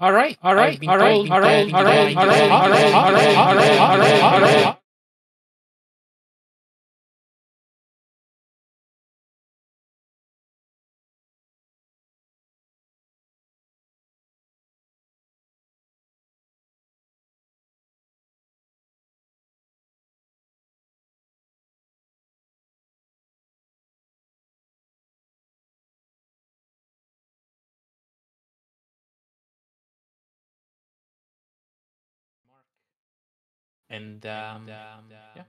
All right, all right, I've been all right, told all that right, in all the right, all right, 90s all and right, all right, all right, all right, all right, all right. and yeah.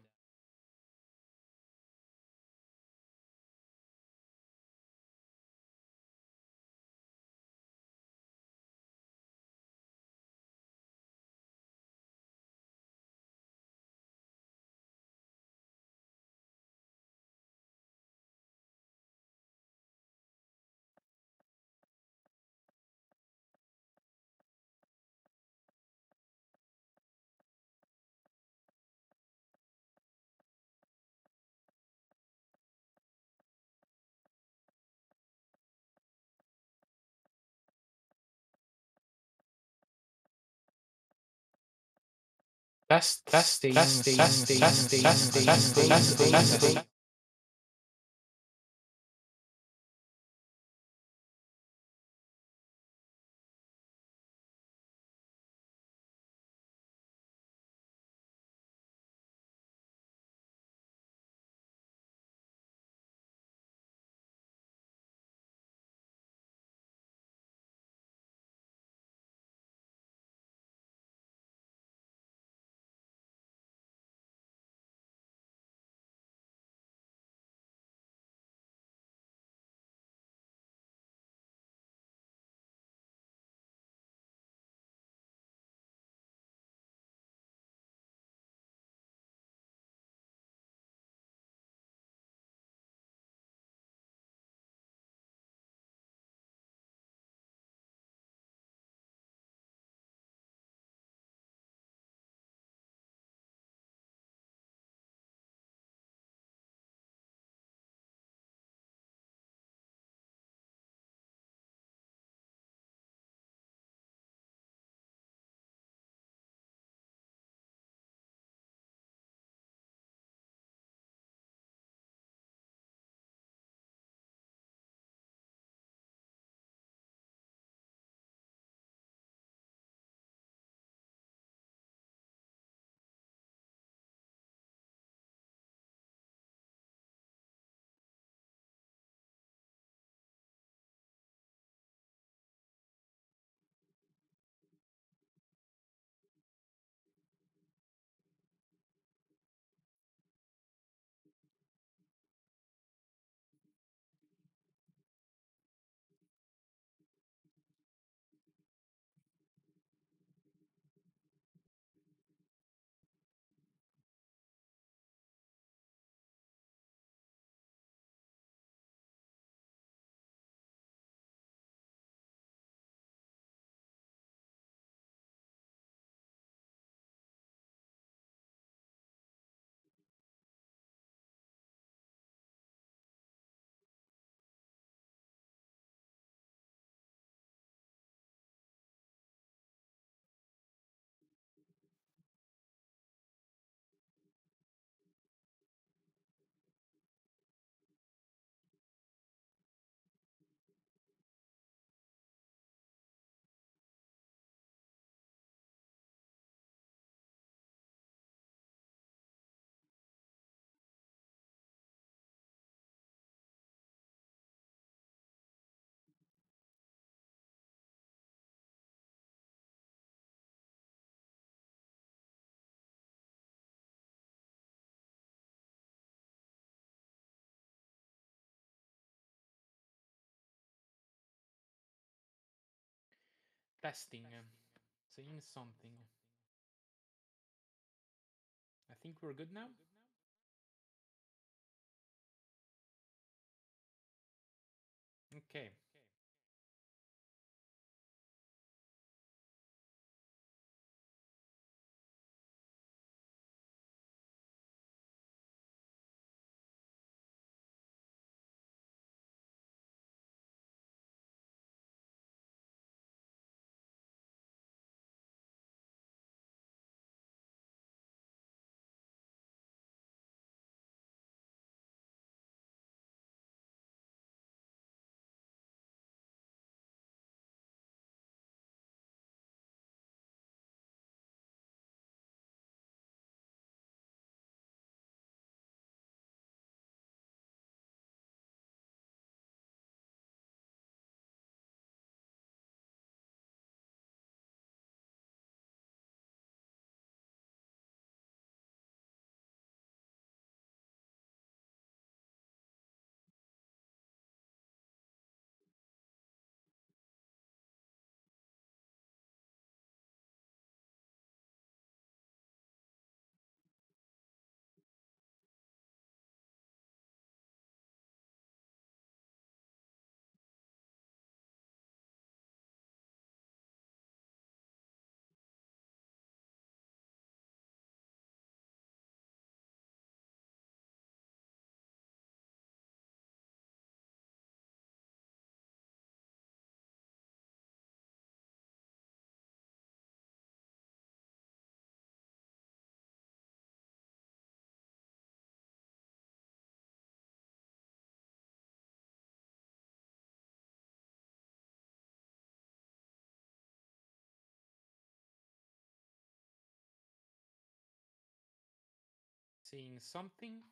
Testing. Testing, saying something. I think we're good now. Okay. Seeing something.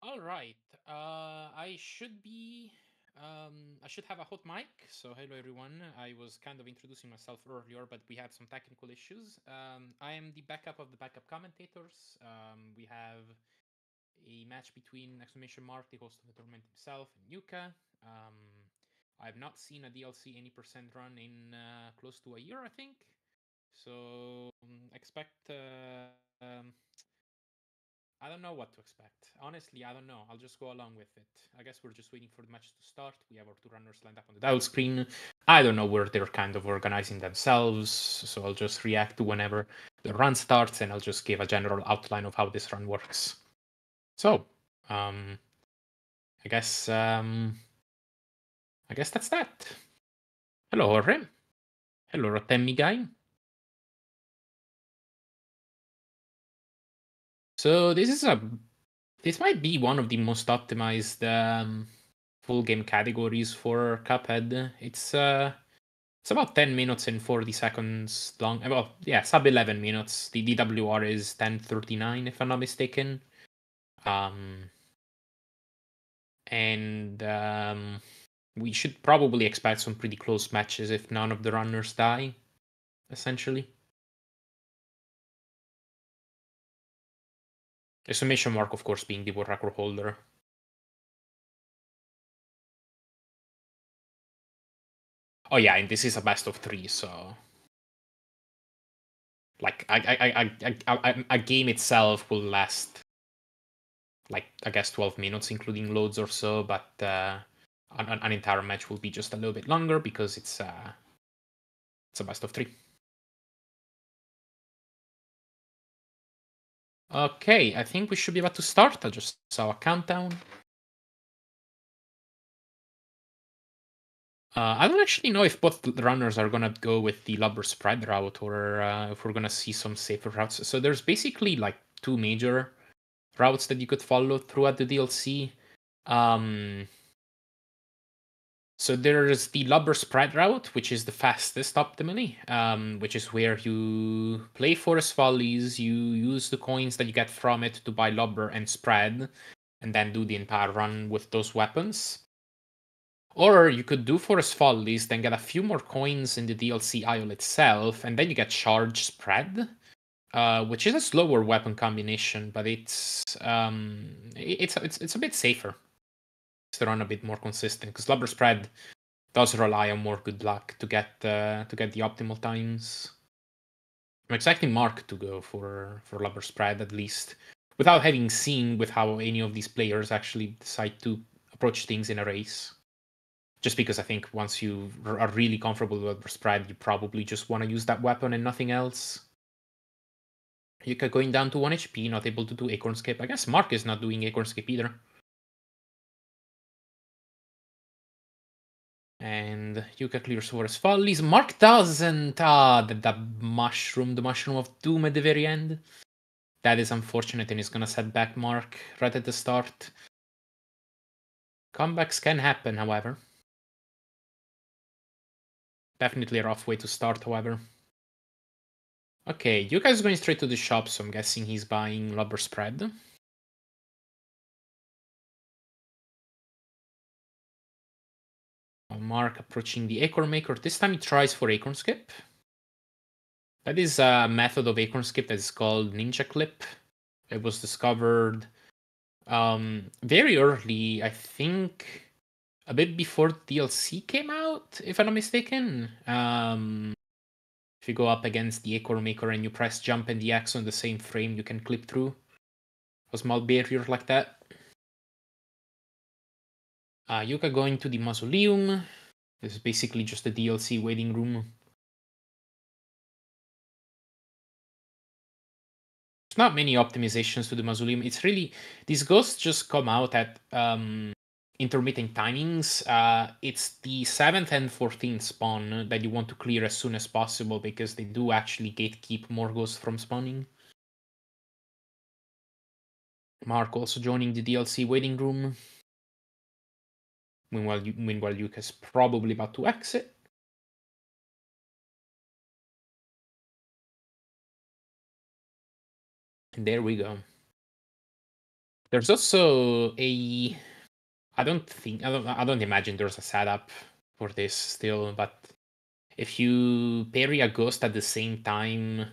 All right. I should be. I should have a hot mic. So hello everyone. I was kind of introducing myself earlier, but we had some technical issues. I am the backup of the backup commentators. We have a match between ExclamationMark, the host of the tournament himself, and Yuka. I've not seen a DLC any percent run in close to a year, I think. So expect. I don't know what to expect. Honestly, I don't know. I'll just go along with it. I guess we're just waiting for the match to start. We have our two runners lined up on the dial screen. I don't know where they're kind of organizing themselves, so I'll just react to whenever the run starts, and I'll just give a general outline of how this run works. So, I guess that's that. Hello, Jorge. Hello, Rotemi guy. So this might be one of the most optimized full game categories for Cuphead. It's about 10 minutes and 40 seconds long. Well, yeah, sub 11 minutes. The DWR is 10:39 if I'm not mistaken. And we should probably expect some pretty close matches if none of the runners die, essentially. ExclamationMark, of course, being the world record holder. Oh yeah, and this is a best of 3, so like a game itself will last like I guess 12 minutes, including loads or so, but an entire match will be just a little bit longer because it's a best of 3. Okay, I think we should be about to start. I just saw a countdown. I don't actually know if both the runners are gonna go with the lubber spread route or if we're gonna see some safer routes. So there's basically like two major routes that you could follow throughout the DLC. So there's the lubber spread route, which is the fastest optimally, which is where you play Forest Follies, you use the coins that you get from it to buy lubber and spread, and then do the entire run with those weapons. Or you could do Forest Follies, then get a few more coins in the DLC aisle itself, and then you get Charge Spread, which is a slower weapon combination, but it's a bit safer. It's to run a bit more consistent because Lubber Spread does rely on more good luck to get the optimal times. I'm expecting Mark to go for Lubber Spread at least, without having seen with how any of these players actually decide to approach things in a race. Just because I think once you are really comfortable with Lubber Spread, you probably just want to use that weapon and nothing else. Yuka going down to 1 HP, not able to do Acorn Skip. I guess Mark is not doing Acorn Skip either. And Yuka clears Forest Follies. Mark doesn't. The mushroom of doom at the very end. That is unfortunate and is gonna set back Mark right at the start. Comebacks can happen, however. Definitely a rough way to start, however. Okay, Yuka is going straight to the shop, so I'm guessing he's buying Lubber Spread. Mark approaching the Acorn Maker. This time he tries for Acorn Skip. That is a method of Acorn Skip that is called Ninja Clip. It was discovered very early, I think a bit before DLC came out, if I'm not mistaken. If you go up against the Acorn Maker and you press jump and the X on the same frame, you can clip through a small barrier like that. Yuka going to the Mausoleum. This is basically just a DLC waiting room. There's not many optimizations to the Mausoleum. It's really, these ghosts just come out at intermittent timings. It's the 7th and 14th spawn that you want to clear as soon as possible because they do actually gatekeep more ghosts from spawning. Mark also joining the DLC waiting room. Meanwhile, Yuka's probably about to exit. And there we go. There's also a. I don't imagine there's a setup for this still, but if you parry a ghost at the same time,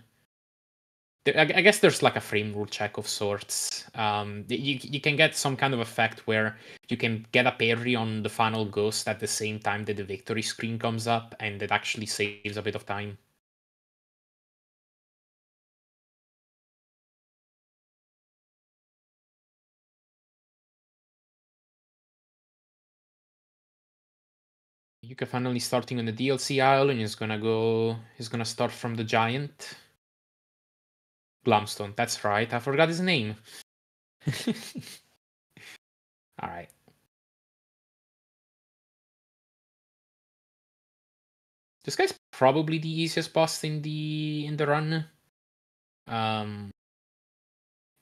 I guess there's like a frame rule check of sorts. You can get some kind of effect where you can get a parry on the final ghost at the same time that the victory screen comes up, and it actually saves a bit of time. Yuka finally starting on the DLC aisle, and he's gonna start from the giant. Glumstone, that's right, I forgot his name. Alright. This guy's probably the easiest boss in the run.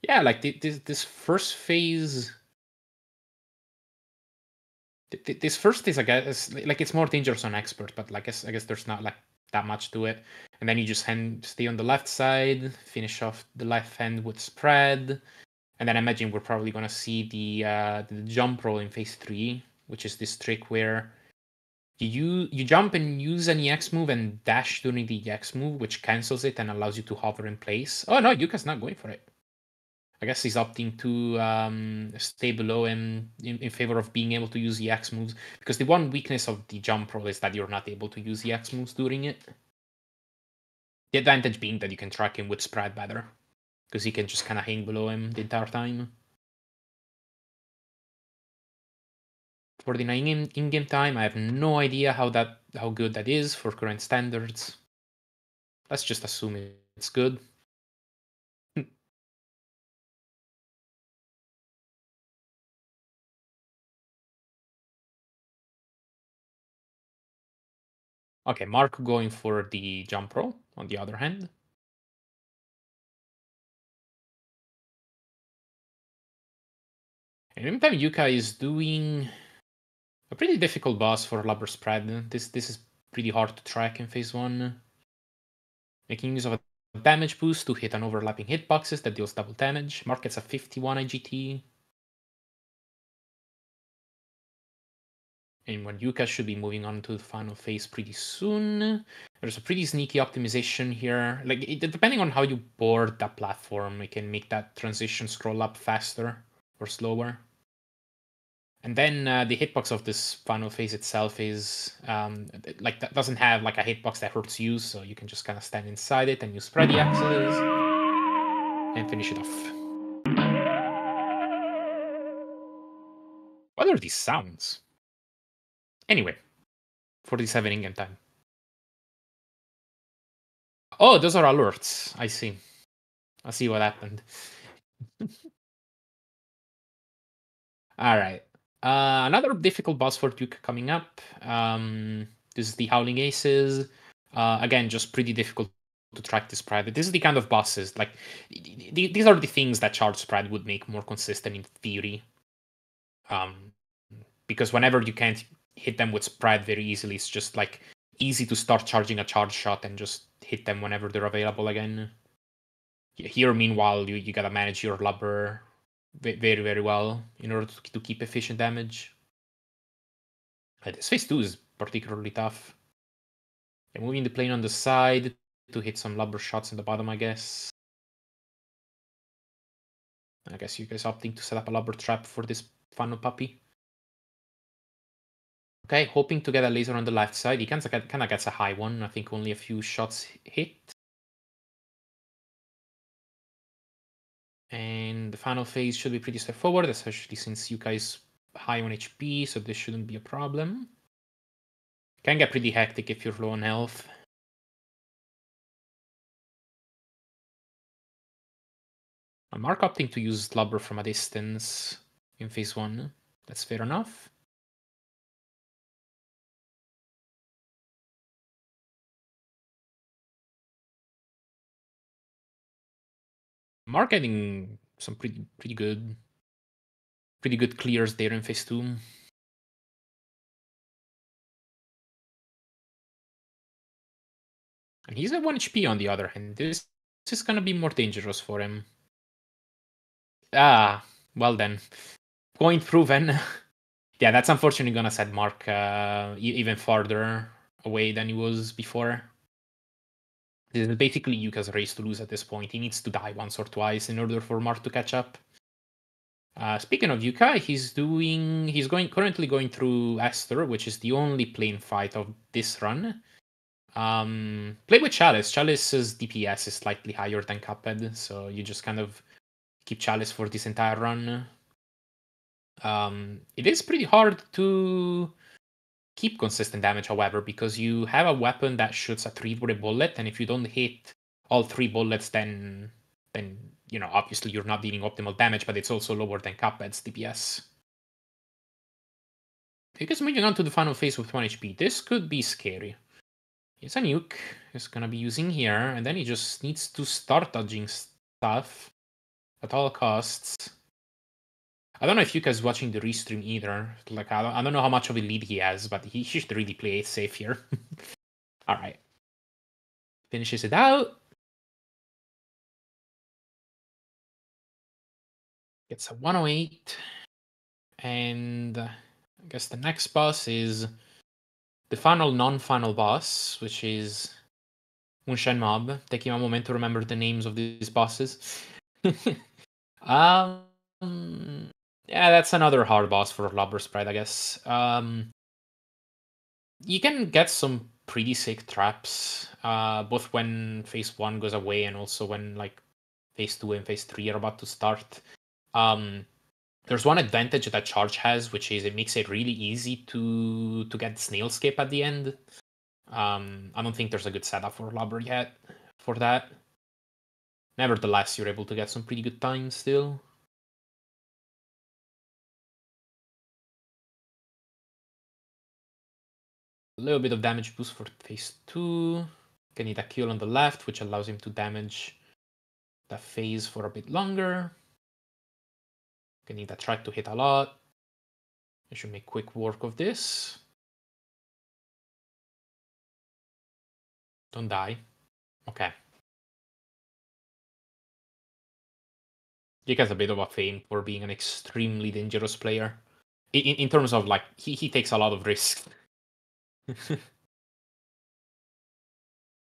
Yeah, like this first phase. This first is, I guess, like it's more dangerous on expert, but like I guess there's not like that much to it. And then you just stay on the left side, finish off the left hand with spread, and then I imagine we're probably gonna see the jump roll in phase 3, which is this trick where you jump and use an EX move and dash during the EX move, which cancels it and allows you to hover in place. Oh no, Yuka's not going for it. I guess he's opting to stay below him in favor of being able to use EX moves, because the one weakness of the jump roll is that you're not able to use EX moves during it. The advantage being that you can track him with spread better, because he can just kind of hang below him the entire time. 49 in-game time, I have no idea how good that is for current standards. Let's just assume it's good. Okay, Mark going for the jump roll, on the other hand. And in the meantime, Yuka is doing a pretty difficult boss for Lubber Spread. This is pretty hard to track in phase 1. Making use of a damage boost to hit on overlapping hitboxes that deals double damage. Mark gets a 51 IGT. And when Yuka should be moving on to the final phase pretty soon. There's a pretty sneaky optimization here. Like, depending on how you board that platform, it can make that transition scroll up faster or slower. And then the hitbox of this final phase itself is like that doesn't have like a hitbox that hurts you, so you can just kind of stand inside it and you spread the axes and finish it off. What are these sounds? Anyway, 47 in-game time. Oh, those are alerts. I see. I see what happened. All right. Another difficult boss for Duke coming up. This is the Howling Aces. Again, just pretty difficult to track this spread. This is the kind of bosses, like, these are the things that charge spread would make more consistent in theory. Because whenever you can't hit them with spread very easily, it's just like easy to start charging a charge shot and just hit them whenever they're available again. Here, meanwhile, you gotta manage your lubber very, very well in order to keep efficient damage. This phase 2 is particularly tough. Moving the plane on the side to hit some lubber shots in the bottom, I guess. I guess you guys opting to set up a lubber trap for this final puppy. Okay, hoping to get a laser on the left side. He kind of gets a high one. I think only a few shots hit. And the final phase should be pretty straightforward, especially since Yuka is high on HP, so this shouldn't be a problem. Can get pretty hectic if you're low on health. Mark opting to use Slubber from a distance in phase 1. That's fair enough. Mark getting some pretty good clears there in phase 2. And he's at 1 HP on the other hand. This is gonna be more dangerous for him. Ah, well then. Point proven. Yeah, that's unfortunately gonna set Mark even farther away than he was before. This is basically Yuka's race to lose at this point. He needs to die once or twice in order for Mark to catch up. Speaking of Yuka, he's currently going through Esther, which is the only plane fight of this run. Play with Chalice. Chalice's DPS is slightly higher than Cuphead, so you just kind of keep Chalice for this entire run. It is pretty hard to keep consistent damage, however, because you have a weapon that shoots a 3 with a bullet, and if you don't hit all 3 bullets, then obviously you're not dealing optimal damage, but it's also lower than Cuphead's DPS. Because moving on to the final phase with 1 HP, this could be scary. It's a nuke he's gonna be using here, and then he just needs to start dodging stuff at all costs. I don't know if Yuka's watching the restream either. Like, I don't know how much of a lead he has, but he should really play it safe here. Alright. Finishes it out. Gets a 108. And I guess the next boss is the final non-final boss, which is Moonshine Mob. Taking a moment to remember the names of these bosses. um, yeah, that's another hard boss for Lobber Sprite, I guess. You can get some pretty sick traps, both when phase 1 goes away and also when like phase 2 and phase 3 are about to start. There's one advantage that Charge has, which is it makes it really easy to get Snail Skip at the end. I don't think there's a good setup for Lobber yet for that. Nevertheless, you're able to get some pretty good times still. A little bit of damage boost for phase 2. Can need a kill on the left, which allows him to damage that phase for a bit longer. Can need a try to hit a lot. I should make quick work of this. Don't die. Okay. Jake has a bit of a fame for being an extremely dangerous player. In terms of like, he takes a lot of risks.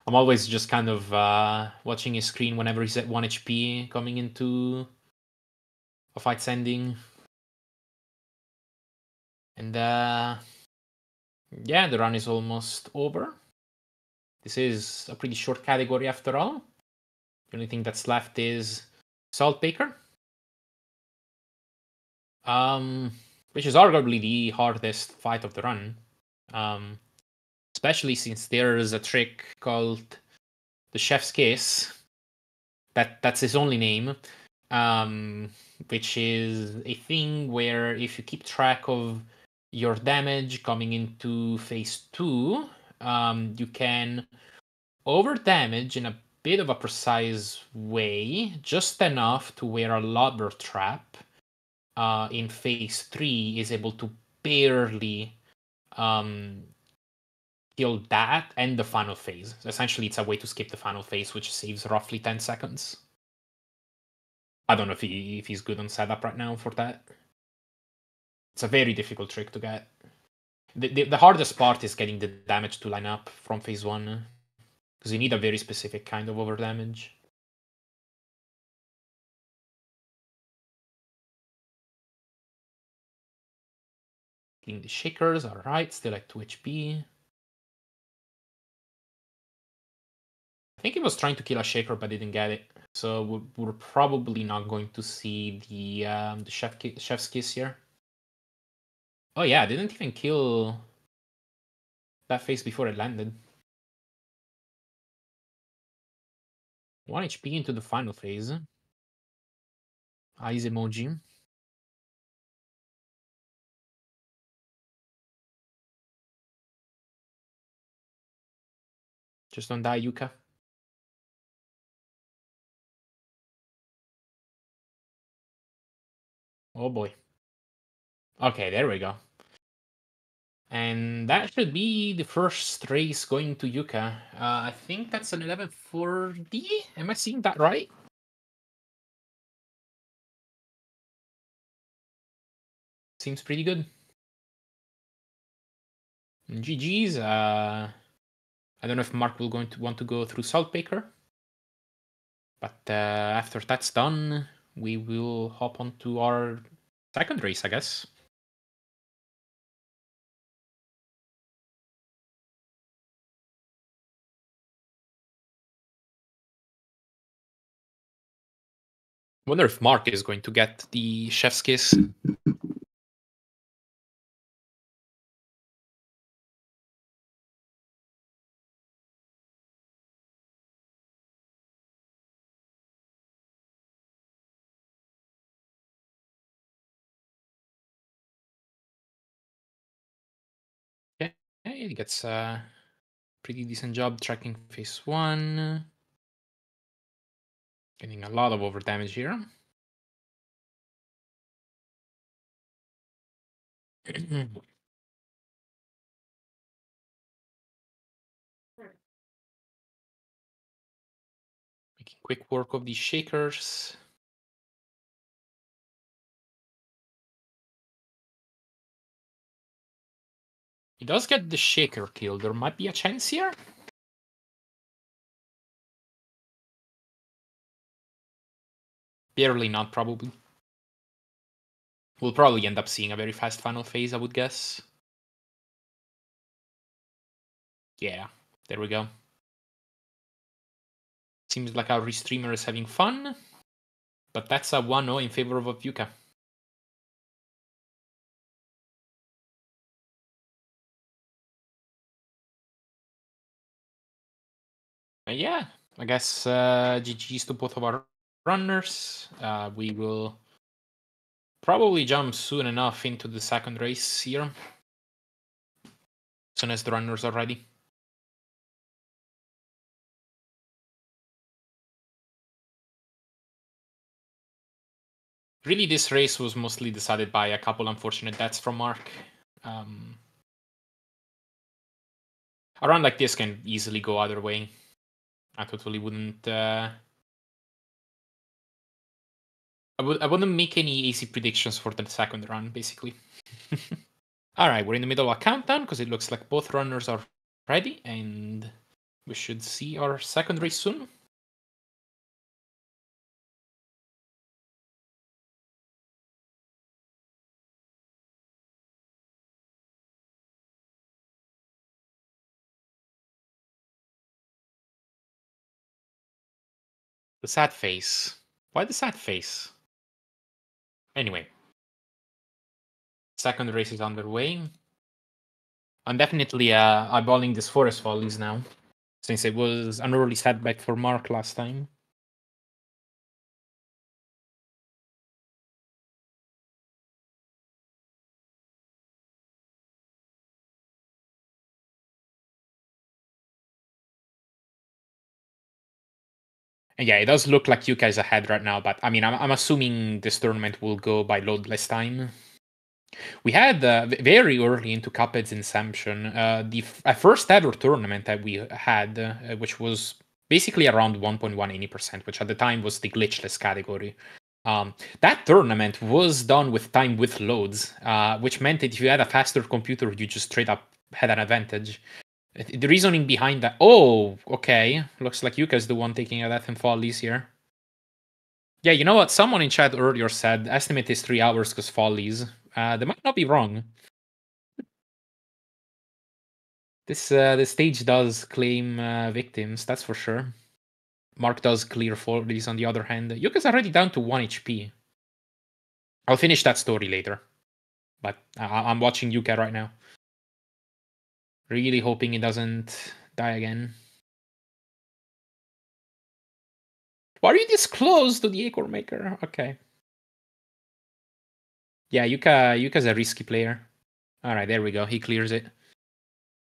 I'm always just kind of watching his screen whenever he's at 1 HP coming into a fight's ending. And yeah, the run is almost over. This is a pretty short category after all. The only thing that's left is Saltbaker. Which is arguably the hardest fight of the run. Especially since there's a trick called the Chef's Kiss. That's his only name. Which is a thing where if you keep track of your damage coming into phase 2, you can over damage in a bit of a precise way, just enough to where a Lobber Trap in phase 3 is able to barely kill that and the final phase. Essentially, it's a way to skip the final phase, which saves roughly 10 seconds. I don't know if he's good on setup right now for that. It's a very difficult trick to get. The hardest part is getting the damage to line up from phase 1, because you need a very specific kind of over damage. Killing the Shakers, alright, still at 2 HP. I think he was trying to kill a Shaker but didn't get it. So we're probably not going to see the Chef's Kiss here. Oh yeah, I didn't even kill that phase before it landed. 1 HP into the final phase. Eyes emoji. Just don't die, Yuka. Oh boy. Okay, there we go. And that should be the first race going to Yuka. I think that's an 1140. Am I seeing that right? Seems pretty good. And GG's. I don't know if Mark will going to want to go through Saltbaker. But after that's done, we will hop on to our second race, I guess. Wonder if Mark is going to get the chef's kiss. Yeah, he gets a pretty decent job tracking phase 1. Getting a lot of over damage here. Making quick work of these shakers. He does get the shaker kill. There might be a chance here. Barely not, probably. We'll probably end up seeing a very fast final phase, I would guess. Yeah, there we go. Seems like our restreamer is having fun. But that's a 1-0 in favor of Yuka. Yeah, I guess GG's to both of our runners. We will probably jump soon enough into the second race here. As soon as the runners are ready. Really, this race was mostly decided by a couple unfortunate deaths from Mark. A run like this can easily go either way. I totally wouldn't. I wouldn't make any easy predictions for the second run, basically. All right, we're in the middle of a countdown because it looks like both runners are ready, and we should see our second race soon. The sad face. Why the sad face? Anyway, second race is underway. I'm definitely eyeballing this Forest Follies now, since it was an early setback for Mark last time. And yeah, it does look like Yuka is ahead right now, but I mean, I'm assuming this tournament will go by loadless time. We had very early into Cuphead's inception, the first ever tournament that we had, which was basically around 1.180%, which at the time was the glitchless category. That tournament was done with time with loads, which meant that if you had a faster computer, you just straight up had an advantage. The reasoning behind that. Oh, okay. Looks like Yuka's the one taking a death in Follies here. Yeah, you know what? Someone in chat earlier said estimate is 3 hours because Follies. They might not be wrong. This stage does claim victims, that's for sure. Mark does clear Follies on the other hand. Yuka's already down to 1 HP. I'll finish that story later. But I'm watching Yuka right now. Really hoping he doesn't die again. Why are you this close to the Acorn Maker? Okay. Yeah, Yuka's a risky player. Alright, there we go. He clears it.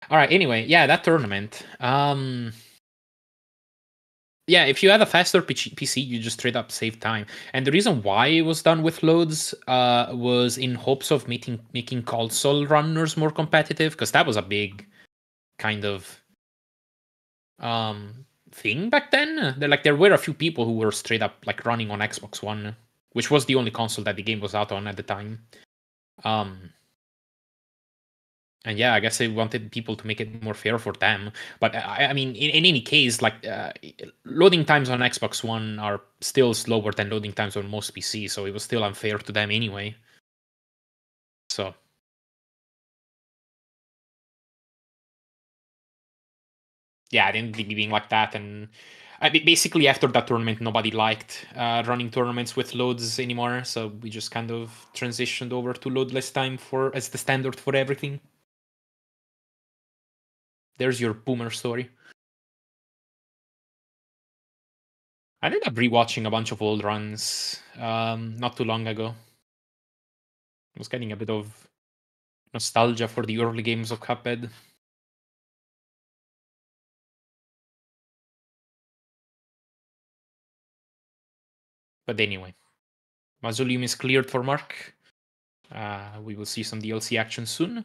Alright, anyway, yeah, that tournament. Yeah, if you had a faster PC, you just straight up save time. And the reason why it was done with loads was in hopes of making console runners more competitive, because that was a big kind of thing back then. There were a few people who were straight up like running on Xbox One, which was the only console that the game was out on at the time. And yeah, I guess they wanted people to make it more fair for them. But I mean, in any case, loading times on Xbox One are still slower than loading times on most PCs, so it was still unfair to them anyway. So yeah, it ended up being like that. And basically, after that tournament, nobody liked running tournaments with loads anymore. So we just kind of transitioned over to loadless time for as the standard for everything. There's your boomer story. I ended up rewatching a bunch of old runs not too long ago. I was getting a bit of nostalgia for the early games of Cuphead. But anyway, Mausoleum is cleared for Mark. We will see some DLC action soon.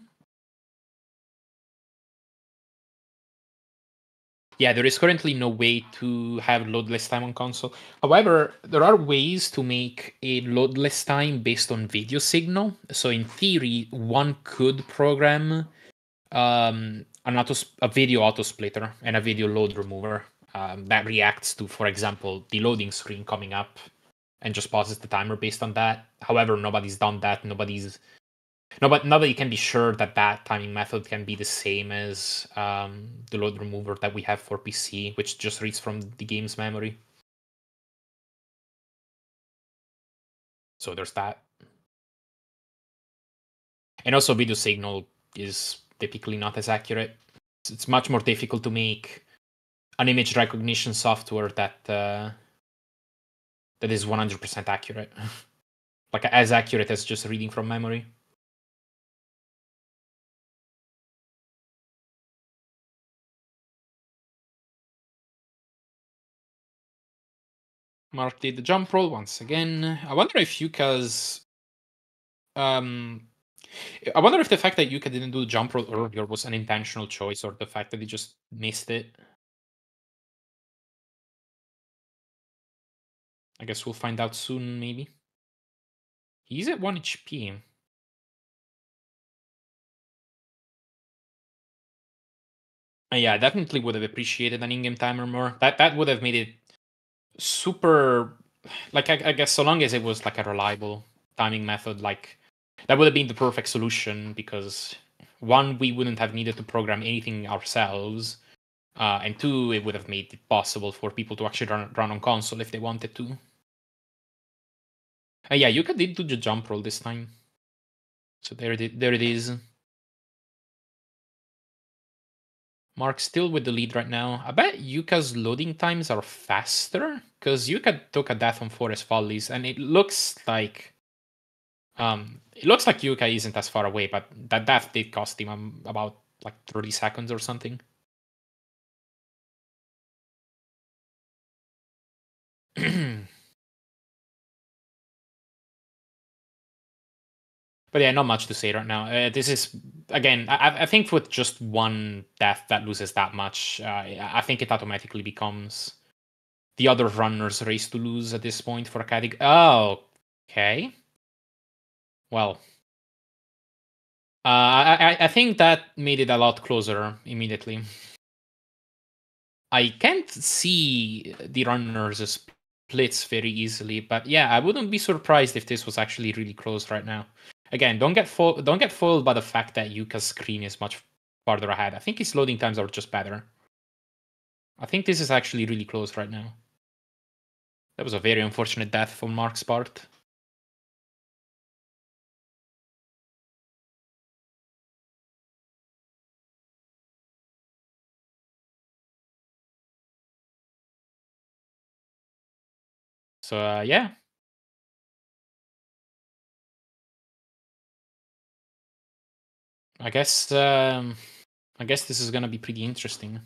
Yeah, there is currently no way to have loadless time on console. However, there are ways to make a loadless time based on video signal. So in theory, one could program a video auto splitter and a video load remover that reacts to, for example, the loading screen coming up and just pauses the timer based on that. However, nobody's done that. Nobody can be sure that that timing method can be the same as the load remover that we have for PC, which just reads from the game's memory. So there's that. And also, video signal is typically not as accurate. It's much more difficult to make an image recognition software that is 100% accurate, like as accurate as just reading from memory. Mark did the jump roll once again. I wonder if Yuka's. Um, I wonder if the fact that Yuka didn't do the jump roll earlier was an intentional choice, or the fact that he just missed it. I guess we'll find out soon, maybe. He's at 1 HP. Yeah, I definitely would have appreciated an in-game timer more. That would have made it super. Like I guess so long as it was like a reliable timing method, like that would have been the perfect solution, because one, we wouldn't have needed to program anything ourselves, and two, it would have made it possible for people to actually run on console if they wanted to. Yeah, Yuka did do the jump roll this time, so there it is. Mark still with the lead right now. I bet Yuka's loading times are faster, because Yuka took a death on Forest Follies, and it looks like Yuka isn't as far away, but that death did cost him about like 30 seconds or something. But yeah, not much to say right now. This is again, I think with just one death that loses that much, I think it automatically becomes the other runner's race to lose at this point for a category. Oh, okay. Well, I think that made it a lot closer immediately. I can't see the runners splits very easily, but yeah, I wouldn't be surprised if this was actually really close right now. Again, don't get fooled by the fact that Yuka's screen is much farther ahead. I think his loading times are just better. I think this is actually really close right now. That was a very unfortunate death from Mark's part. So yeah, I guess I guess this is gonna be pretty interesting.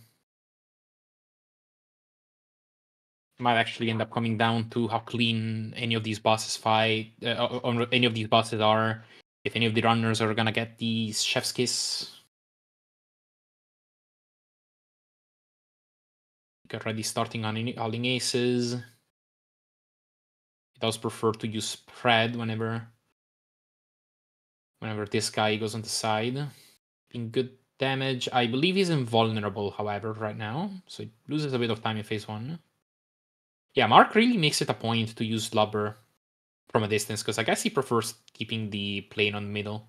Might actually end up coming down to how clean any of these bosses fight, or any of these bosses are. If any of the runners are gonna get these chef's kiss. Already starting on hauling aces. He does prefer to use spread whenever this guy goes on the side. Being good damage. I believe he's invulnerable, however, right now. So he loses a bit of time in phase 1. Yeah, Mark really makes it a point to use Lubber from a distance, because I guess he prefers keeping the plane on the middle.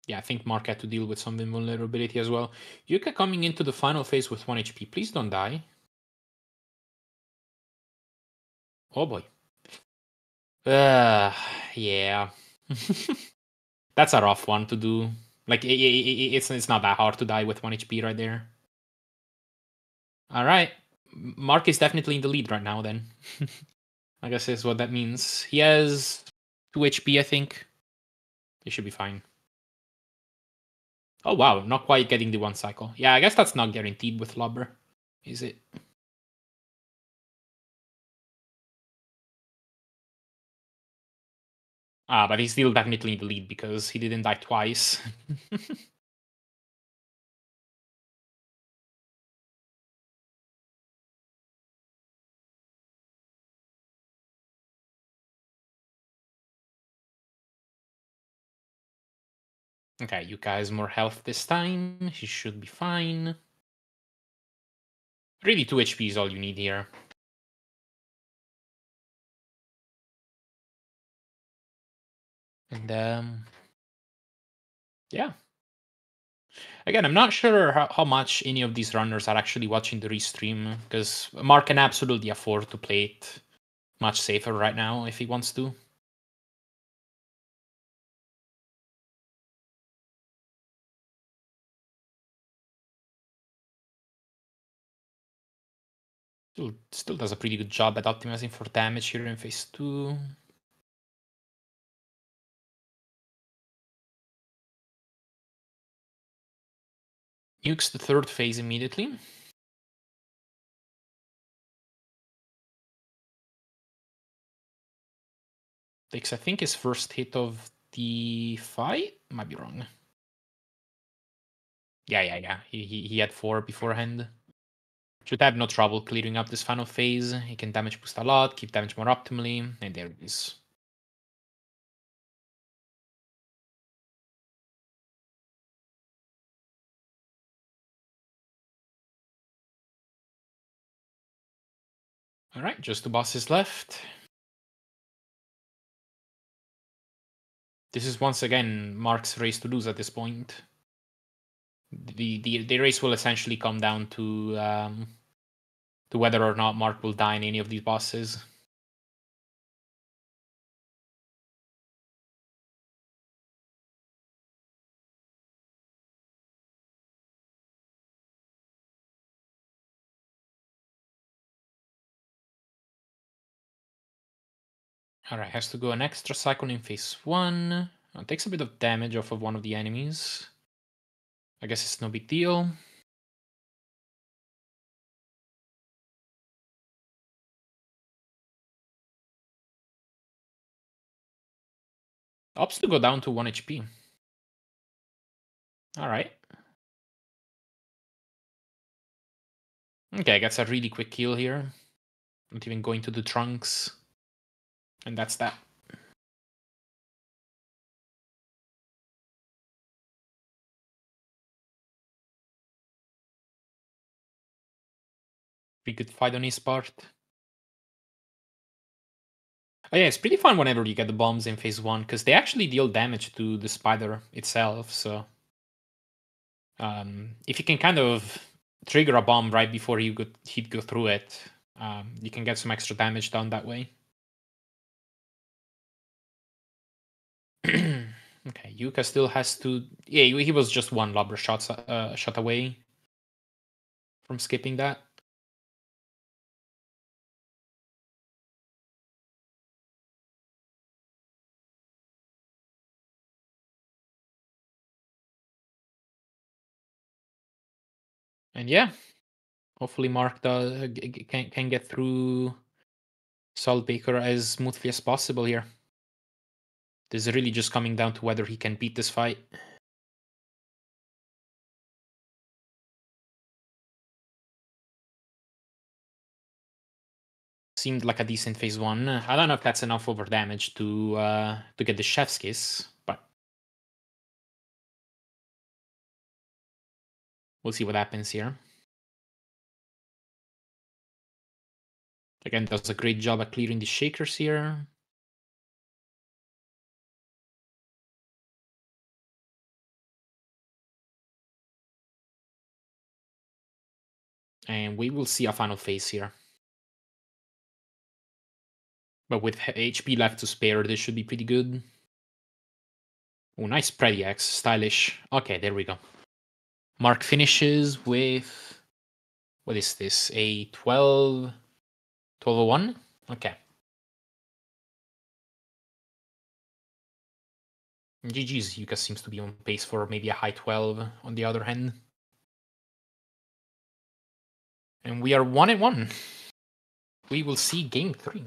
Yeah, I think Mark had to deal with some invulnerability as well. Yuka coming into the final phase with 1 HP. Please don't die. Oh boy. Yeah. That's a rough one to do. Like, it's not that hard to die with 1 HP right there. All right. Mark is definitely in the lead right now, then. I guess is what that means. He has 2 HP, I think. He should be fine. Oh, wow. Not quite getting the 1 cycle. Yeah, I guess that's not guaranteed with Lubber, is it? Ah, but he's still definitely in the lead because he didn't die twice. Okay, Yuka has more health this time. He should be fine. Really, 2 HP is all you need here. And, yeah. Again, I'm not sure how much any of these runners are actually watching the restream, because Mark can absolutely afford to play it much safer right now if he wants to. Still does a pretty good job at optimizing for damage here in phase 2. Nukes the 3rd phase immediately. Takes, I think, his first hit of the fight. Might be wrong. Yeah. He had 4 beforehand. Should have no trouble clearing up this final phase. He can damage boost a lot, keep damage more optimally, and there it is. Alright, just 2 bosses left. This is once again Mark's race to lose at this point. The race will essentially come down to whether or not Mark will die in any of these bosses. Alright, has to go an extra cycle in phase 1. Takes a bit of damage off of one of the enemies. I guess it's no big deal. Opts to go down to 1 HP. Alright. Okay, gets a really quick kill here. Not even going to the trunks. And that's that. Pretty good fight on his part. Oh yeah, it's pretty fun whenever you get the bombs in phase 1, because they actually deal damage to the spider itself, so... if you can kind of trigger a bomb right before he'd go through it, you can get some extra damage done that way. Okay, Yuka still has to... Yeah, he was just 1 lobber shot away from skipping that. And yeah, hopefully Mark can get through Saltbaker as smoothly as possible here. This is really just coming down to whether he can beat this fight. Seemed like a decent phase one. I don't know if that's enough over damage to get the chef's kiss, but we'll see what happens here. Again, does a great job at clearing the shakers here. And we will see a final phase here. But with HP left to spare, this should be pretty good. Oh, nice Preddy X, stylish. Okay, there we go. Mark finishes with, what is this? A 1201? Okay. GG's, Yuka seems to be on pace for maybe a high 12 on the other hand. And we are 1-1. We will see game 3.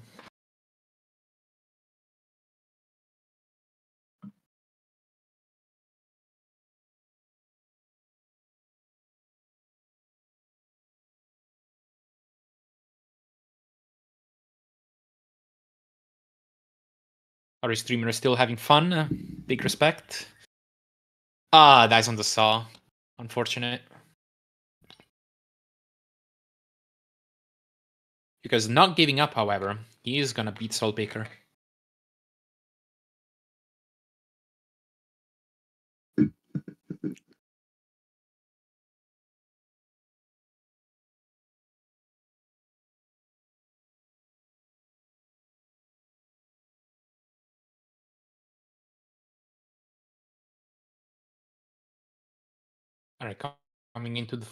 Our streamer is still having fun. Big respect. Ah, dies on the saw. Unfortunate. Because not giving up, however, he is gonna beat Saltbaker. Alright, coming into the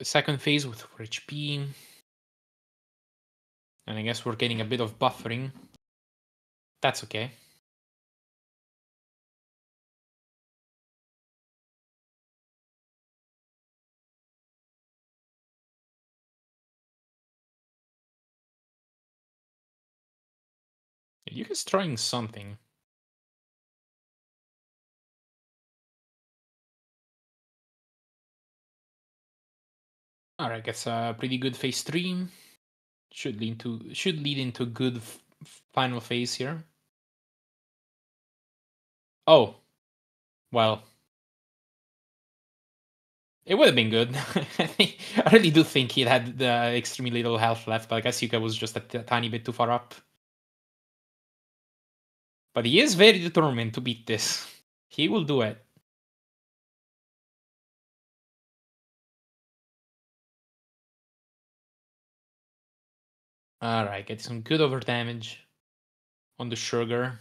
second phase with 4 HP. And I guess we're getting a bit of buffering. That's okay. Yuka's trying something. Alright, gets a pretty good phase 3. Should lead into good final phase here. Oh, well, it would have been good. I really do think he had extremely little health left. I guess Yuka was just a tiny bit too far up. But he is very determined to beat this. He will do it. Alright, get some good over damage on the sugar.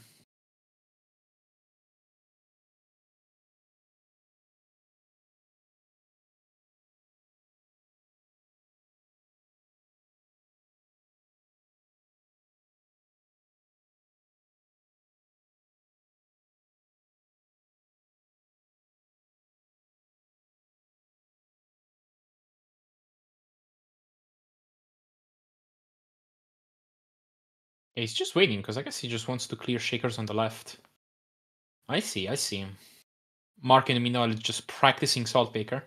Yeah, he's just waiting, because I guess he just wants to clear shakers on the left. I see. Mark in the meanwhile is just practicing Saltbaker.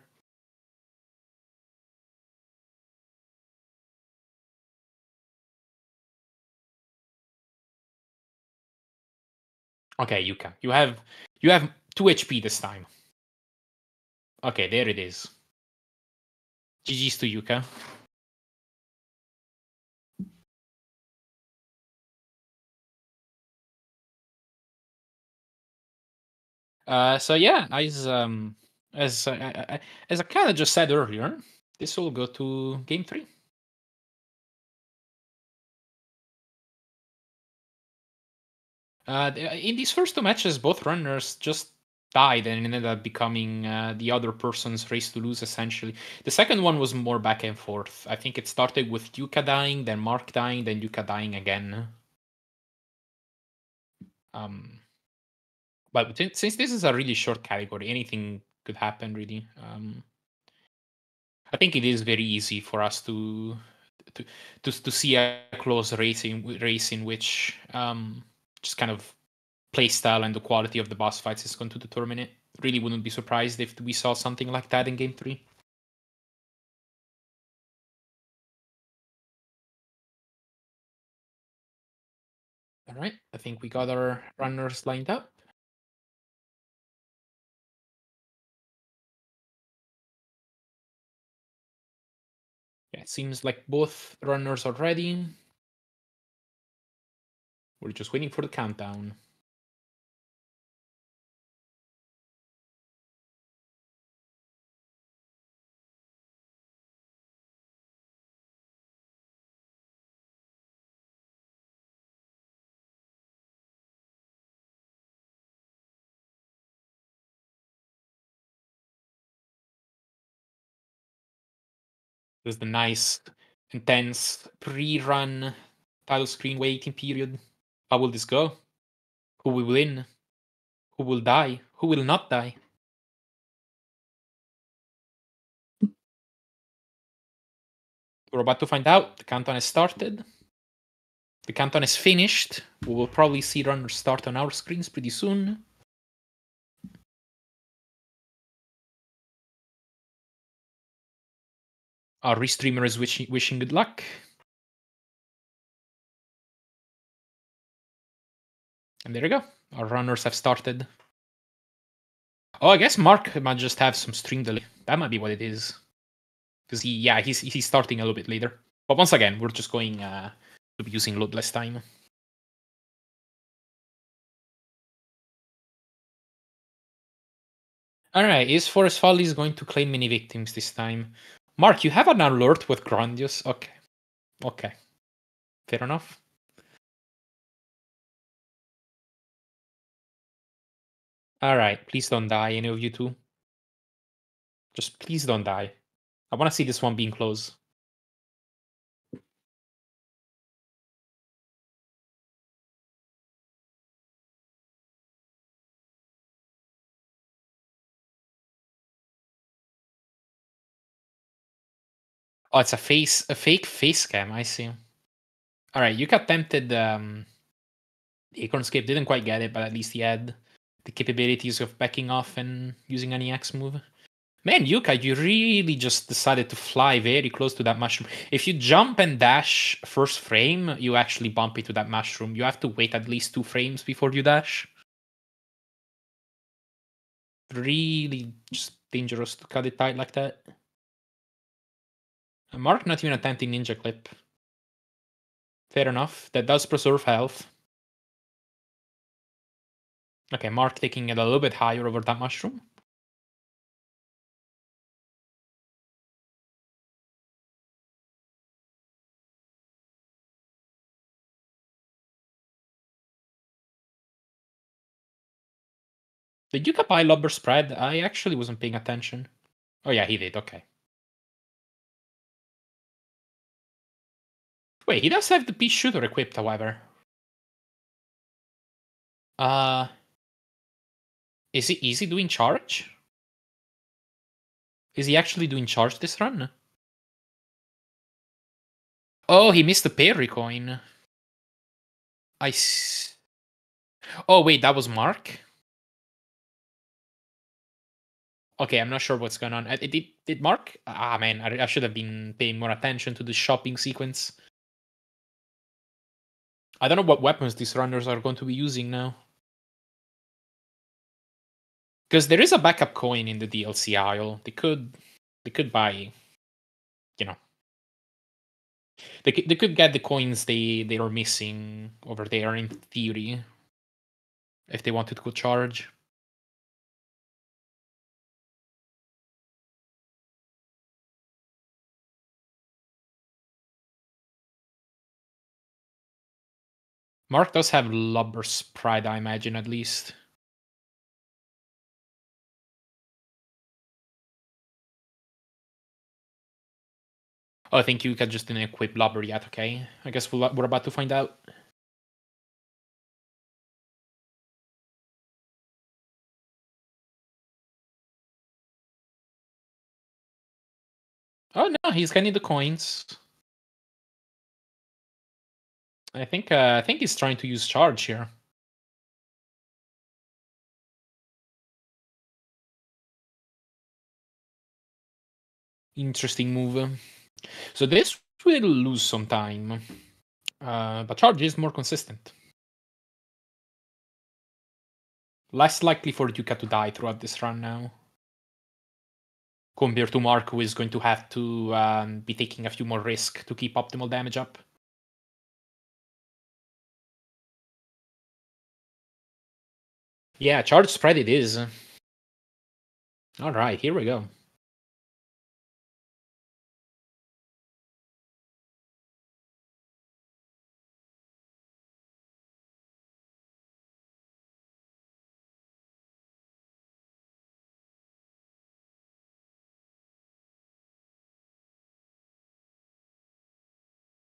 Okay, Yuka. You have 2 HP this time. Okay, there it is. GG's to Yuka. So yeah, as I kind of just said earlier, this will go to game 3. In these first 2 matches, both runners just died and ended up becoming the other person's race to lose, essentially. The second one was more back and forth. I think it started with Yuka dying, then Mark dying, then Yuka dying again. But since this is a really short category, anything could happen really. I think it is very easy for us to to see a close race in which just kind of playstyle and the quality of the boss fights is going to determine it. Really wouldn't be surprised if we saw something like that in game 3. All right, I think we got our runners lined up. Yeah, it seems like both runners are ready. We're just waiting for the countdown. There's the nice, intense pre-run title screen waiting period. How will this go? Who will win? Who will die? Who will not die? We're about to find out. The countdown has started. The countdown is finished. We will probably see runners start on our screens pretty soon. Our restreamer is wishing good luck. And there we go. Our runners have started. Oh, I guess Mark might just have some stream delay. That might be what it is. Because he's starting a little bit later. But once again, we're just going to be using load less time. Alright, is Forest Follies going to claim many victims this time? Mark, you have an alert with Grandiose? Okay. Okay. Fair enough. Alright, please don't die, any of you two. Just please don't die. I want to see this one being close. Oh, it's a fake face cam, I see. Alright, Yuka attempted the Acorn Escape, didn't quite get it, but at least he had the capabilities of backing off and using an EX move. Man, Yuka, you really just decided to fly very close to that mushroom. If you jump and dash first frame, you actually bump into that mushroom. You have to wait at least 2 frames before you dash. Really just dangerous to cut it tight like that. And Mark not even attempting Ninja Clip. Fair enough. That does preserve health. Okay, Mark taking it a little bit higher over that mushroom. Did Yuka buy Lubber Spread? I actually wasn't paying attention. Oh yeah, he did, okay. Wait, he does have the Pea Shooter equipped, however. Uh, is he doing charge? Is he actually doing charge this run? Oh, he missed the parry coin. Oh wait, that was Mark? Okay, I'm not sure what's going on. Did Mark? Ah man, I should have been paying more attention to the shopping sequence. I don't know what weapons these runners are going to be using now. Because there is a backup coin in the DLC aisle. They could buy, you know, they could get the coins they are missing over there in theory, if they wanted to go charge. Mark does have Lubber's Pride, I imagine, at least. Oh, I think you can just didn't equip Lubber yet, okay. I guess we're about to find out. Oh no, he's getting the coins. I think he's trying to use charge here. Interesting move. So this will lose some time. But charge is more consistent. Less likely for Yuka to die throughout this run now. Compared to Mark, who is going to have to be taking a few more risk to keep optimal damage up. Yeah, charge spread it is. Alright, here we go.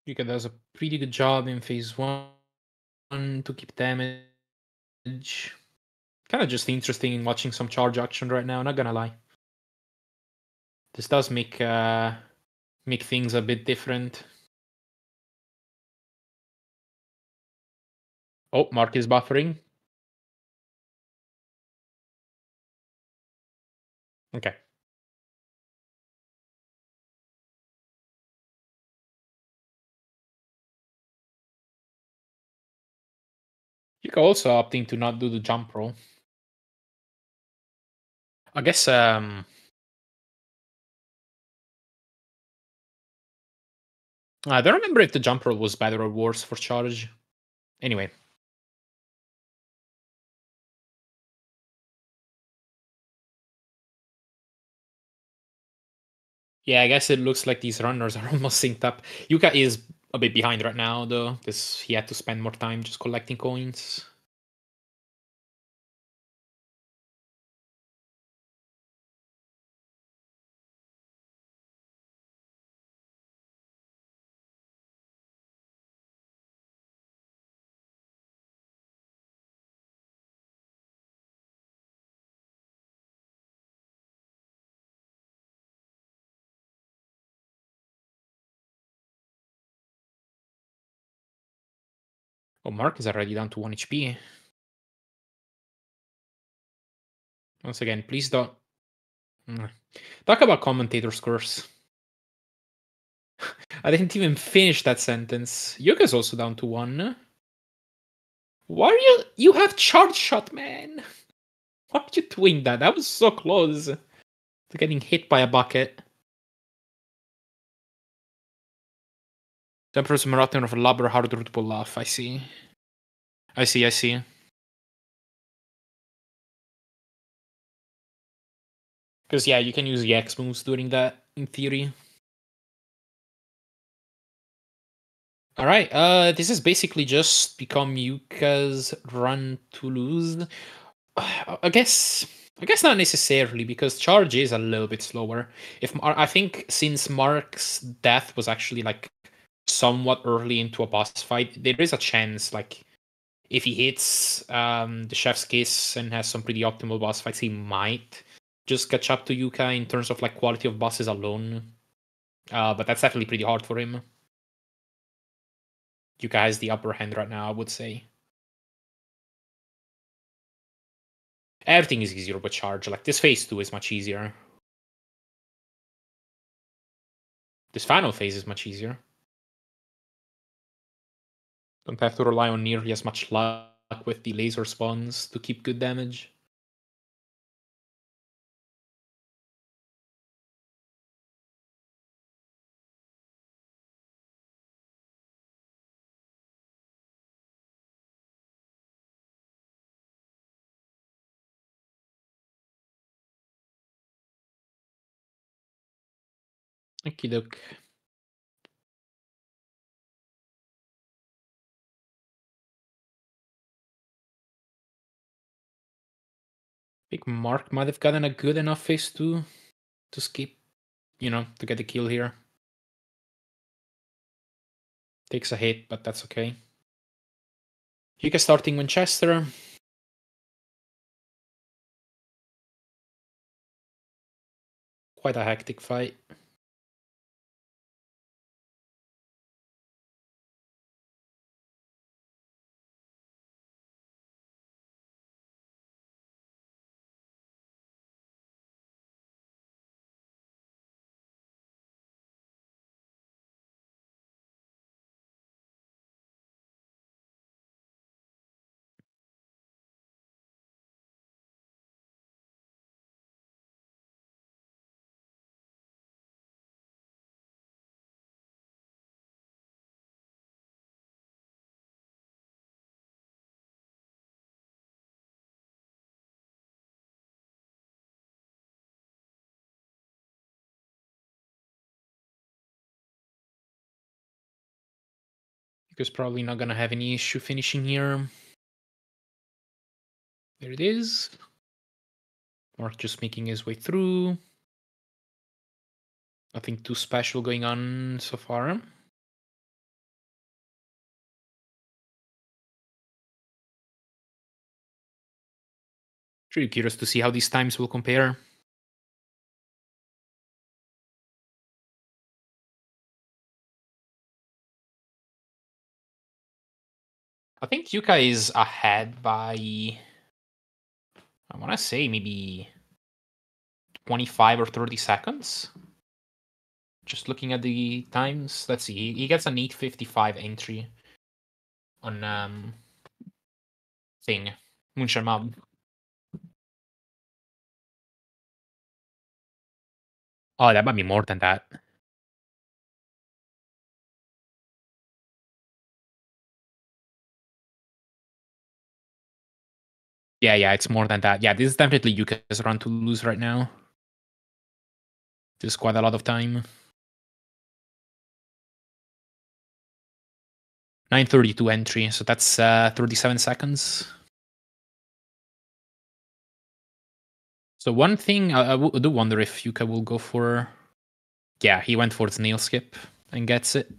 Yuka does a pretty good job in phase 1 to keep damage. Kind of just interesting in watching some charge action right now, not gonna lie. This does make things a bit different. Oh, Mark is buffering. Okay. Yuka also opting to not do the jump roll. I guess I don't remember if the jump roll was better or worse for charge. Anyway. Yeah, I guess it looks like these runners are almost synced up. Yuka is a bit behind right now, though, because he had to spend more time just collecting coins. Oh, Mark is already down to 1 HP. Once again, please don't. Talk about commentator's curse. I didn't even finish that sentence. Yuka's also down to 1. Why are you. You have charge shot, man! Why are you doing that? That was so close to getting hit by a bucket. Temperance Marathon of Labra harder to pull off. I see. I see, I see. Because, yeah, you can use the X moves during that, in theory. Alright, this is basically just become Yuka's run to lose. I guess not necessarily, because charge is a little bit slower. I think since Mark's death was actually like somewhat early into a boss fight, there is a chance like if he hits the chef's kiss and has some pretty optimal boss fights, he might just catch up to Yuka in terms of like quality of bosses alone. But that's definitely pretty hard for him. Yuka has the upper hand right now, I would say. Everything is easier with charge. Like this phase 2 is much easier. This final phase is much easier. Don't have to rely on nearly as much luck with the laser spawns to keep good damage. Okie doke. I think Mark might have gotten a good enough phase 2 to skip, to get the kill here. Takes a hit, but that's okay. Yuka starting Winchester. Quite a hectic fight. Yuka's probably not gonna have any issue finishing here. There it is. Mark just making his way through. Nothing too special going on so far. Pretty curious to see how these times will compare. I think Yuka is ahead by, I want to say maybe 25 or 30 seconds. Just looking at the times, let's see. He gets an 8:55 entry on thing, Moonshine Mob. Oh, that might be more than that. Yeah, it's more than that. Yeah, this is definitely Yuka's run to lose right now. There's quite a lot of time. 9:32 entry, so that's 37 seconds. So one thing I do wonder if Yuka will go for. Yeah, he went for the nail skip and gets it.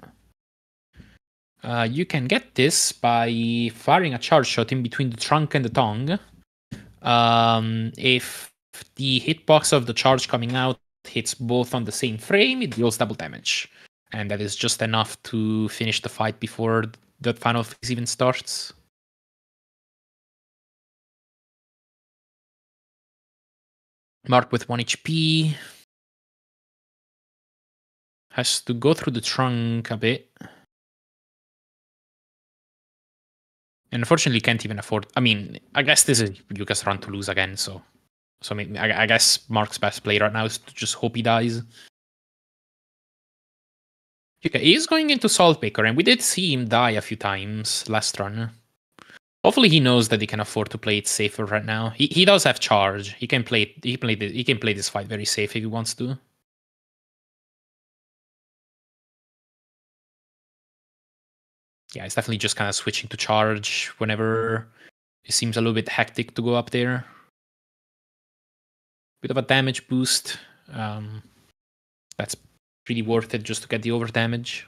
You can get this by firing a charge shot in between the trunk and the tongue. If the hitbox of the charge coming out hits both on the same frame, it deals double damage. And that is just enough to finish the fight before the final phase even starts. Mark with 1 HP. Has to go through the trunk a bit. And unfortunately can't even afford. I mean, I guess this is Yuka's run to lose again, so I guess Mark's best play right now is to just hope he dies. Yuka is going into Saltbaker, and we did see him die a few times last run. Hopefully he knows that he can afford to play it safer right now. He does have charge. He can play this fight very safe if he wants to. Yeah, it's definitely just kind of switching to charge whenever it seems a little bit hectic to go up there. Bit of a damage boost. That's pretty worth it just to get the over damage.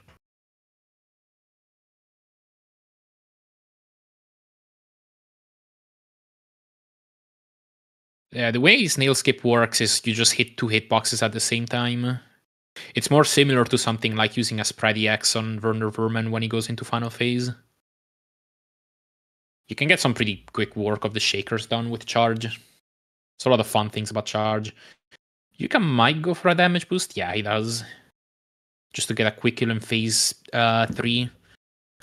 Yeah, the way snail skip works is you just hit 2 hitboxes at the same time. It's more similar to something like using a spready X on Werner Verman when he goes into final phase. You can get some pretty quick work of the shakers done with charge. It's a lot of fun things about charge. Yuka might go for a damage boost. Yeah, he does. Just to get a quick kill in phase 3.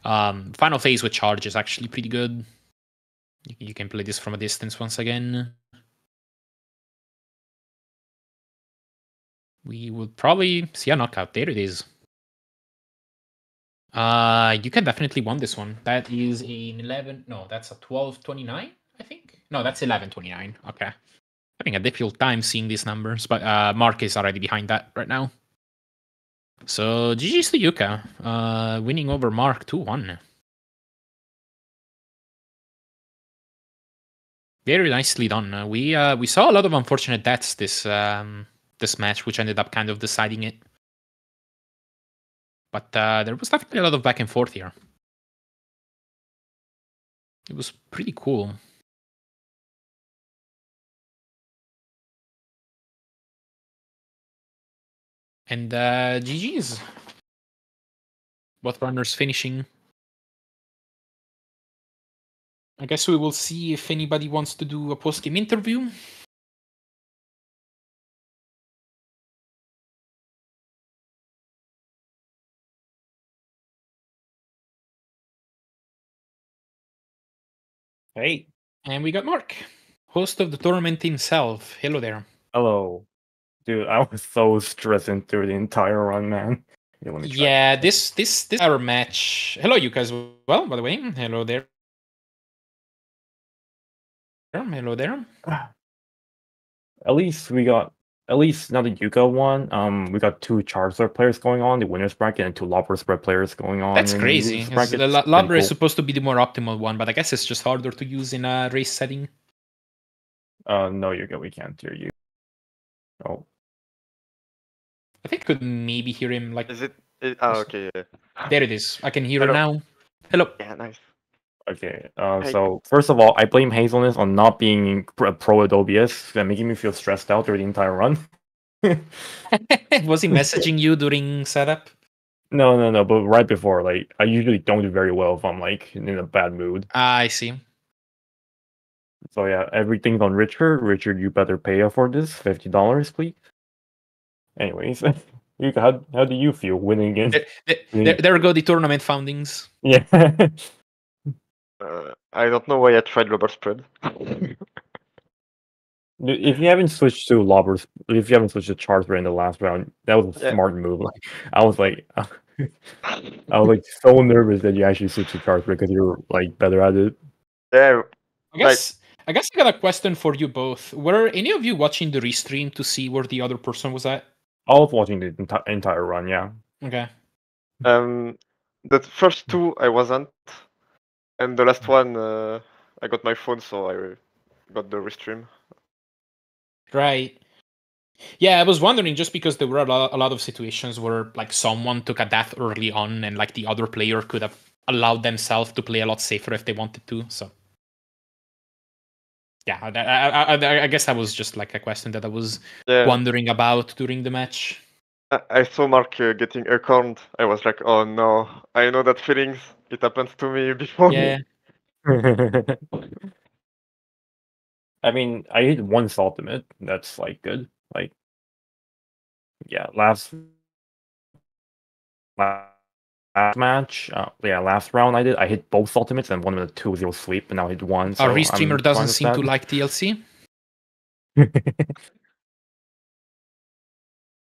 Final phase with charge is actually pretty good. You can play this from a distance once again. We will probably see a knockout. There it is. You can definitely win this one. That is an 11. No, that's a 12:29, I think. No, that's 11:29. Okay. Having a difficult time seeing these numbers, but Mark is already behind that right now. So GG's to Yuka, winning over Mark 2-1. Very nicely done. We saw a lot of unfortunate deaths this match, which ended up kind of deciding it. But there was definitely a lot of back and forth here. It was pretty cool. And GG's. Both runners finishing. I guess we will see if anybody wants to do a post-game interview. Hey. And we got Mark, host of the tournament himself. Hello there. Hello. Dude, I was so stressing through the entire run, man. Yeah, let me try. Yeah, this our match. Hello, Yuka as well, by the way. Hello there. Hello there. At least we got at least now the Yuka one, we got 2 Charizard players going on, the winners bracket, and 2 Lopper spread players going on. That's in crazy. this 'Cause bracket. the It's pretty Labra is cool. supposed to be the more optimal one, but I guess it's just harder to use in a race setting. No, Yuka, we can't hear you. Oh. I think I could maybe hear him like. Is it? Okay. Yeah. There it is. I can hear Hello. it now. Hello. Yeah, nice. Okay. Hey. So first of all, I blame Hazelness on not being pro at OBS and making me feel stressed out through the entire run. Was he messaging you during setup? No. But right before, like, I usually don't do very well if I'm like in a bad mood. I see. So yeah, everything's on Richard. Richard, you better pay up for this $50, please. Anyways, Yuka, how do you feel winning against? There go the tournament foundings. Yeah. I don't know why I tried rubber spread. If you haven't switched to Lobbers, if you haven't switched to Charizard in the last round, that was a Yeah. smart move. Like, I was like so nervous that you actually switched to Charizard because you're like better at it. Yeah. I guess I got a question for you both. Were any of you watching the restream to see where the other person was at? I was watching the entire run. Yeah. Okay. The first 2 I wasn't, and the last one I got my phone, so I got the restream. Right. Yeah, I was wondering just because there were a lot of situations where like someone took a death early on and like the other player could have allowed themselves to play a lot safer if they wanted to. So yeah, I guess that was just like a question that I was wondering about during the match. I saw Mark getting acorned. I was like, oh no, I know that feelings. It happened to me before. Yeah. I mean, I hit 1 ultimate. That's like good. Like, yeah, last match, last round I hit both ultimates and one of the 2-0 sweep, and now I hit 1. So Our restreamer doesn't seem to like TLC.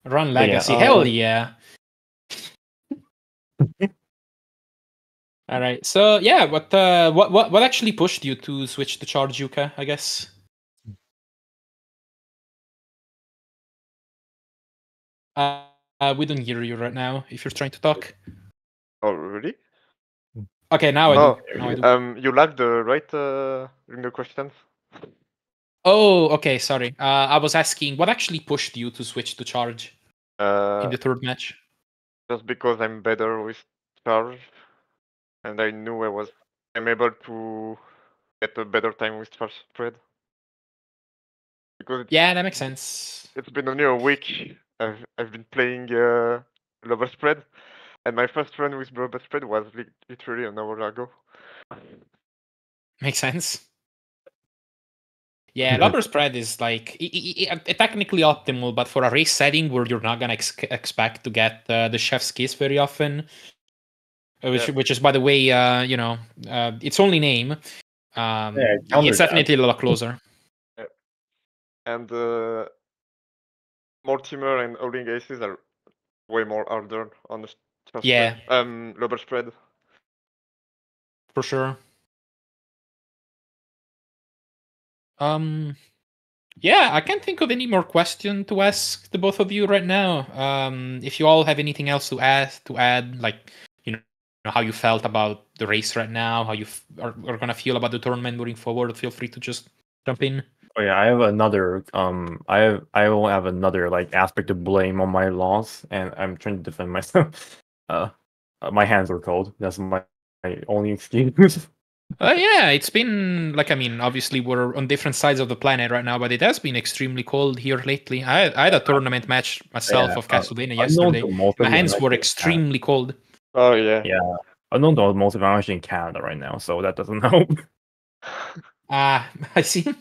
Run Legacy, hell yeah! All right, so yeah, what actually pushed you to switch to charge Yuka? I guess. We don't hear you right now. If you're trying to talk. Oh really? Okay, now I do. Now I do. You lagged right during the questions. Oh, okay. Sorry. I was asking what actually pushed you to switch to charge in the third match. Just because I'm better with charge, and I knew I'm able to get a better time with charge spread. Because yeah, that makes sense. It's been only a week. I've been playing rubber spread, and my first run with rubber spread was literally an hour ago. Makes sense. Yeah, rubber spread is like technically optimal, but for a race setting where you're not gonna expect to get the chef's kiss very often, which is by the way, its only name. It's definitely a lot closer. Yeah. And Mortimer and Owling Aces are way more harder on the rubber spread. For sure. Yeah, I can't think of any more question to ask the both of you right now. If you all have anything else to add, like how you felt about the race right now, how you are gonna feel about the tournament moving forward, feel free to just jump in. Oh yeah, I have another I will have another like aspect of blame on my loss, and I'm trying to defend myself. My hands are cold. That's my only excuse. Yeah, it's been like, I mean, obviously we're on different sides of the planet right now, but it has been extremely cold here lately. I had a tournament match myself of Castlevania yesterday. My hands were extremely cold. Oh yeah. Yeah. Unknown to most of them, I'm actually in Canada right now, so that doesn't help. I see.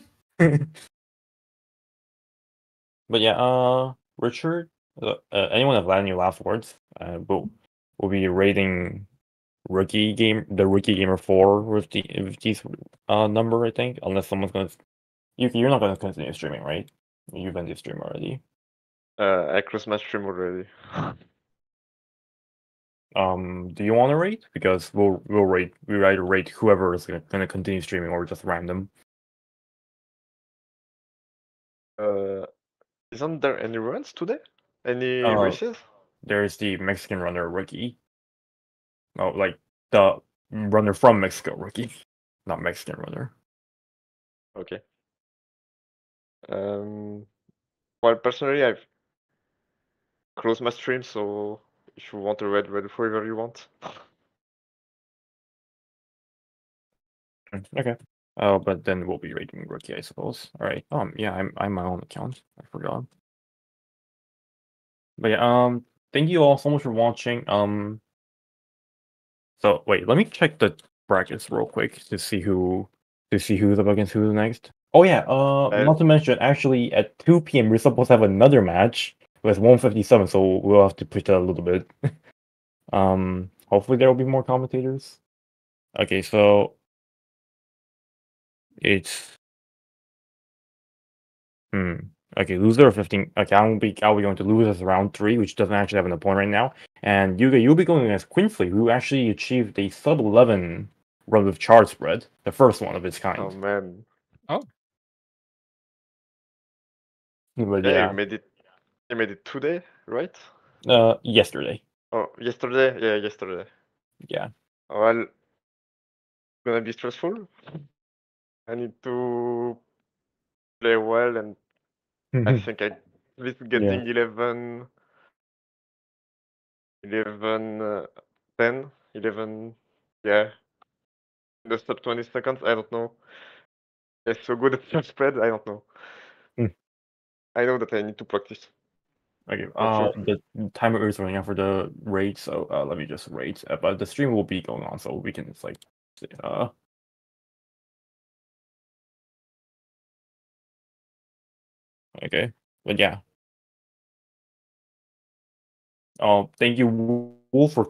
But yeah, Richard, anyone have any last words? We'll be rating the Rookie Gamer 4 with these number, I think, unless someone's gonna. You're not gonna continue streaming, right? You've been to stream already. I closed my stream already. Do you want to rate? Because we'll either rate whoever is gonna continue streaming or just random. Isn't there any runs today? Any Uh, races? There's the Mexican runner rookie. Oh, like the runner from Mexico rookie, not Mexican runner. Okay. Well, personally, I've closed my stream, so if you want to read whoever you want. Okay. Oh, but then we'll be rating rookie, I suppose. All right. Yeah, I'm my own account. I forgot. But yeah, thank you all so much for watching. So wait, let me check the brackets real quick to see who's up against who next. Oh yeah, not to mention, actually at 2 p.m. we're supposed to have another match with 157, so we'll have to push that a little bit. Hopefully there will be more commentators. Okay, so it's okay, loser of 15. Okay, I'll be going to lose as round 3, which doesn't actually have an opponent right now. And Yuka, you'll be going against Quinfley, who actually achieved a sub 11 run with chart spread, the first one of its kind. Oh man. Oh. But Yeah, yeah, you made it today, right? yesterday. Oh, yesterday? Yeah, yesterday. Yeah. Well, gonna be stressful. I need to play well, and I think I this getting 11, 10, 11, yeah. The sub 20 seconds, I don't know. It's so good at self spread, I don't know. I know that I need to practice. Okay. For sure. The timer is running out for the raid, so let me just raid. But the stream will be going on, so we can just like okay. But yeah. Thank you, Wolf, for